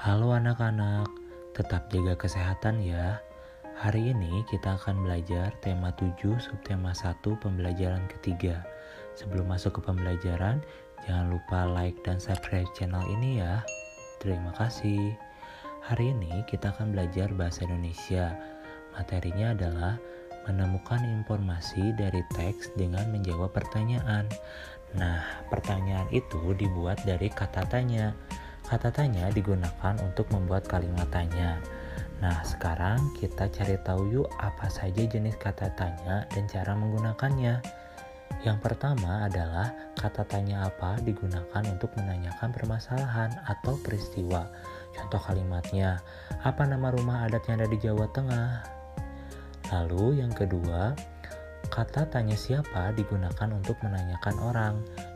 Halo anak-anak, tetap jaga kesehatan ya. Hari ini kita akan belajar tema 7 subtema 1 pembelajaran ketiga. Sebelum masuk ke pembelajaran, jangan lupa like dan subscribe channel ini ya. Terima kasih. Hari ini kita akan belajar bahasa Indonesia. Materinya adalah menemukan informasi dari teks dengan menjawab pertanyaan. Nah, pertanyaan itu dibuat dari kata tanya. Kata tanya digunakan untuk membuat kalimat tanya. Nah, sekarang kita cari tahu yuk apa saja jenis kata tanya dan cara menggunakannya. Yang pertama adalah kata tanya apa digunakan untuk menanyakan permasalahan atau peristiwa. Contoh kalimatnya, apa nama rumah adat yang ada di Jawa Tengah? Lalu yang kedua, kata tanya siapa digunakan untuk menanyakan orang.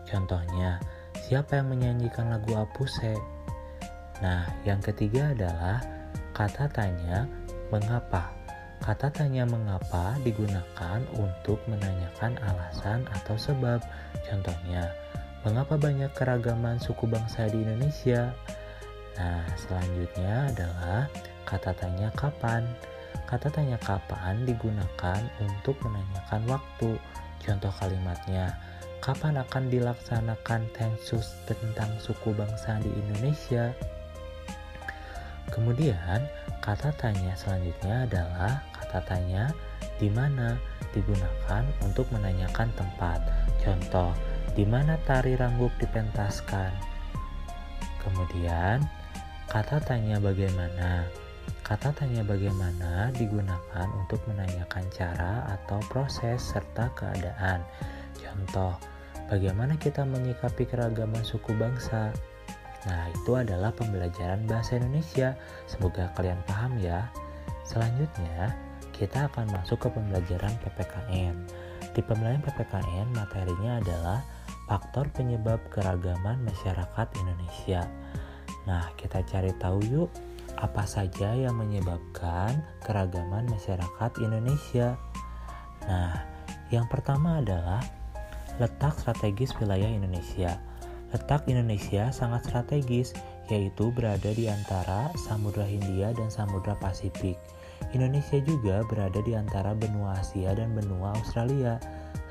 Contohnya, siapa yang menyanyikan lagu Apuse? Nah, yang ketiga adalah kata tanya mengapa. Kata tanya mengapa digunakan untuk menanyakan alasan atau sebab. Contohnya, mengapa banyak keragaman suku bangsa di Indonesia? Nah, selanjutnya adalah kata tanya kapan. Kata tanya kapan digunakan untuk menanyakan waktu. Contoh kalimatnya, kapan akan dilaksanakan sensus tentang suku bangsa di Indonesia? Kemudian, kata tanya selanjutnya adalah kata tanya di mana digunakan untuk menanyakan tempat. Contoh, di mana tari Rangguk dipentaskan? Kemudian, kata tanya bagaimana. Kata tanya bagaimana digunakan untuk menanyakan cara atau proses serta keadaan. Contoh, bagaimana kita menyikapi keragaman suku bangsa? Nah, itu adalah pembelajaran bahasa Indonesia. Semoga kalian paham ya. Selanjutnya, kita akan masuk ke pembelajaran PPKN. Di pembelajaran PPKN, materinya adalah faktor penyebab keragaman masyarakat Indonesia. Nah, kita cari tahu yuk, apa saja yang menyebabkan keragaman masyarakat Indonesia. Nah, yang pertama adalah letak strategis wilayah Indonesia. Letak Indonesia sangat strategis, yaitu berada di antara Samudra Hindia dan Samudra Pasifik. Indonesia juga berada di antara benua Asia dan benua Australia.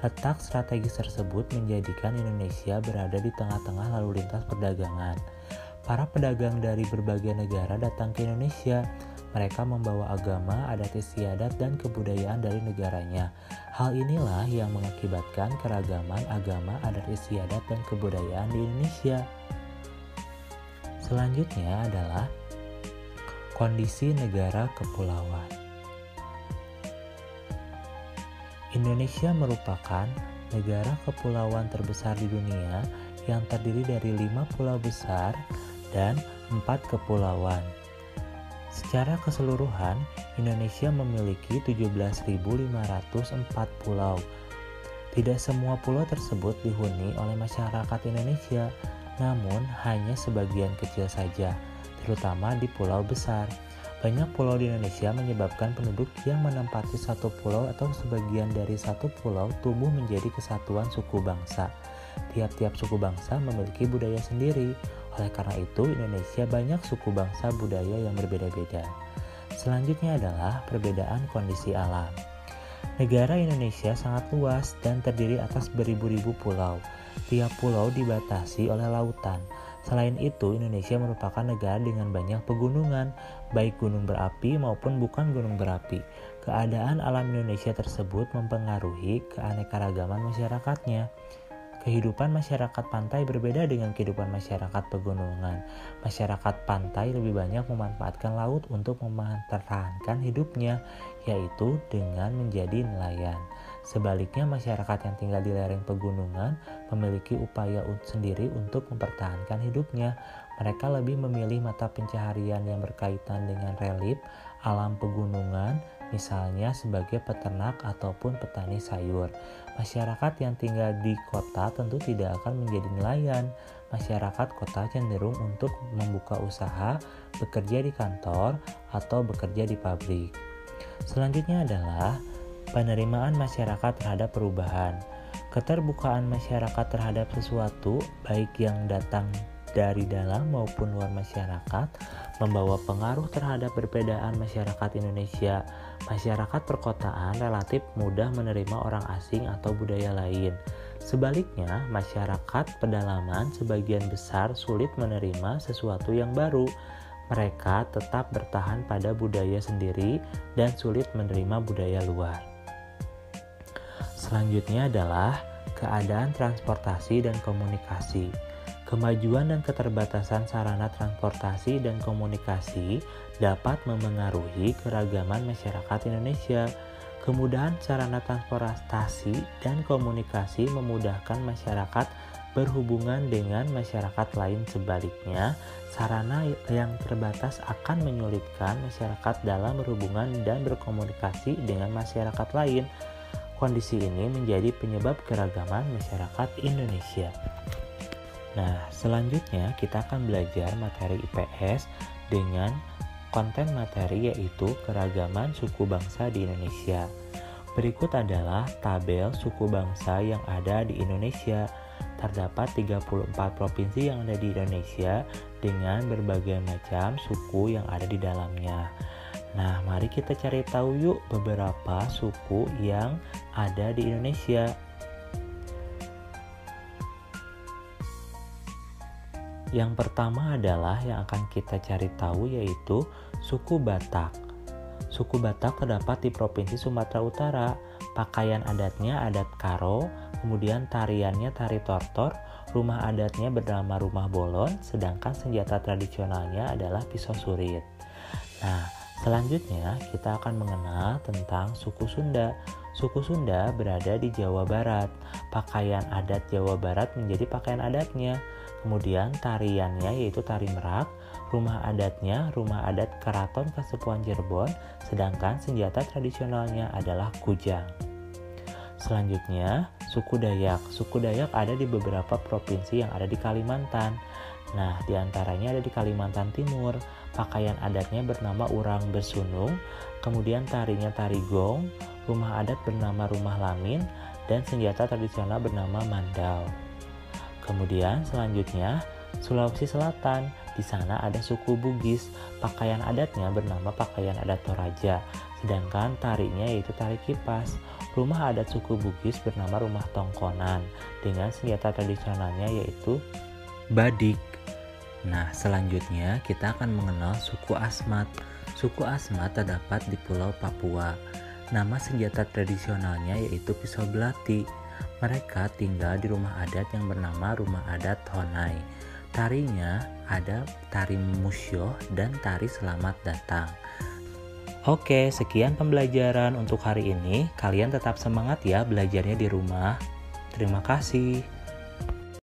Letak strategis tersebut menjadikan Indonesia berada di tengah-tengah lalu lintas perdagangan. Para pedagang dari berbagai negara datang ke Indonesia. Mereka membawa agama, adat istiadat, dan kebudayaan dari negaranya. Hal inilah yang mengakibatkan keragaman agama, adat istiadat, dan kebudayaan di Indonesia. Selanjutnya adalah kondisi negara kepulauan. Indonesia merupakan negara kepulauan terbesar di dunia yang terdiri dari 5 pulau besar dan 4 kepulauan. Secara keseluruhan, Indonesia memiliki 17.504 pulau. Tidak semua pulau tersebut dihuni oleh masyarakat Indonesia, namun hanya sebagian kecil saja, terutama di pulau besar. Banyak pulau di Indonesia menyebabkan penduduk yang menempati satu pulau atau sebagian dari satu pulau tumbuh menjadi kesatuan suku bangsa. Tiap-tiap suku bangsa memiliki budaya sendiri. Oleh karena itu, Indonesia banyak suku bangsa budaya yang berbeda-beda. Selanjutnya adalah perbedaan kondisi alam. Negara Indonesia sangat luas dan terdiri atas beribu-ribu pulau. Tiap pulau dibatasi oleh lautan. Selain itu, Indonesia merupakan negara dengan banyak pegunungan, baik gunung berapi maupun bukan gunung berapi. Keadaan alam Indonesia tersebut mempengaruhi keanekaragaman masyarakatnya. Kehidupan masyarakat pantai berbeda dengan kehidupan masyarakat pegunungan. Masyarakat pantai lebih banyak memanfaatkan laut untuk mempertahankan hidupnya, yaitu dengan menjadi nelayan. Sebaliknya, masyarakat yang tinggal di lereng pegunungan memiliki upaya sendiri untuk mempertahankan hidupnya. Mereka lebih memilih mata pencaharian yang berkaitan dengan relief alam pegunungan, misalnya sebagai peternak ataupun petani sayur. Masyarakat yang tinggal di kota tentu tidak akan menjadi nelayan. Masyarakat kota cenderung untuk membuka usaha, bekerja di kantor, atau bekerja di pabrik. Selanjutnya adalah penerimaan masyarakat terhadap perubahan. Keterbukaan masyarakat terhadap sesuatu, baik yang datang dari dalam maupun luar masyarakat, membawa pengaruh terhadap perbedaan masyarakat Indonesia. Masyarakat perkotaan relatif mudah menerima orang asing atau budaya lain. Sebaliknya, masyarakat pedalaman sebagian besar sulit menerima sesuatu yang baru. Mereka tetap bertahan pada budaya sendiri dan sulit menerima budaya luar. Selanjutnya adalah keadaan transportasi dan komunikasi. Kemajuan dan keterbatasan sarana transportasi dan komunikasi dapat memengaruhi keragaman masyarakat Indonesia. Kemudahan sarana transportasi dan komunikasi memudahkan masyarakat berhubungan dengan masyarakat lain. Sebaliknya, sarana yang terbatas akan menyulitkan masyarakat dalam berhubungan dan berkomunikasi dengan masyarakat lain. Kondisi ini menjadi penyebab keragaman masyarakat Indonesia. Nah, selanjutnya kita akan belajar materi IPS dengan konten materi yaitu keragaman suku bangsa di Indonesia. Berikut adalah tabel suku bangsa yang ada di Indonesia. Terdapat 34 provinsi yang ada di Indonesia dengan berbagai macam suku yang ada di dalamnya. Nah, mari kita cari tahu yuk beberapa suku yang ada di Indonesia. Yang pertama adalah yang akan kita cari tahu yaitu suku Batak. Suku Batak terdapat di Provinsi Sumatera Utara. Pakaian adatnya adat karo, kemudian tariannya tari tortor, rumah adatnya bernama rumah bolon, sedangkan senjata tradisionalnya adalah pisau surit. Nah, selanjutnya kita akan mengenal tentang suku Sunda. Suku Sunda berada di Jawa Barat. Pakaian adat Jawa Barat menjadi pakaian adatnya. Kemudian tariannya yaitu tari merak, rumah adatnya rumah adat Keraton Kasepuhan Cirebon, sedangkan senjata tradisionalnya adalah kujang. Selanjutnya, suku Dayak. Suku Dayak ada di beberapa provinsi yang ada di Kalimantan. Nah, diantaranya ada di Kalimantan Timur. Pakaian adatnya bernama urang besunung, kemudian tarinya tari gong, rumah adat bernama rumah lamin, dan senjata tradisional bernama mandau. Kemudian selanjutnya Sulawesi Selatan, di sana ada suku Bugis, pakaian adatnya bernama pakaian adat Toraja, sedangkan tarinya yaitu tari kipas. Rumah adat suku Bugis bernama rumah tongkonan, dengan senjata tradisionalnya yaitu badik. Nah, selanjutnya kita akan mengenal suku Asmat. Suku Asmat terdapat di Pulau Papua. Nama senjata tradisionalnya yaitu pisau belati. Mereka tinggal di rumah adat yang bernama rumah adat Honai. Tarinya ada tari musyo dan tari selamat datang. Oke, sekian pembelajaran untuk hari ini. Kalian tetap semangat ya belajarnya di rumah. Terima kasih.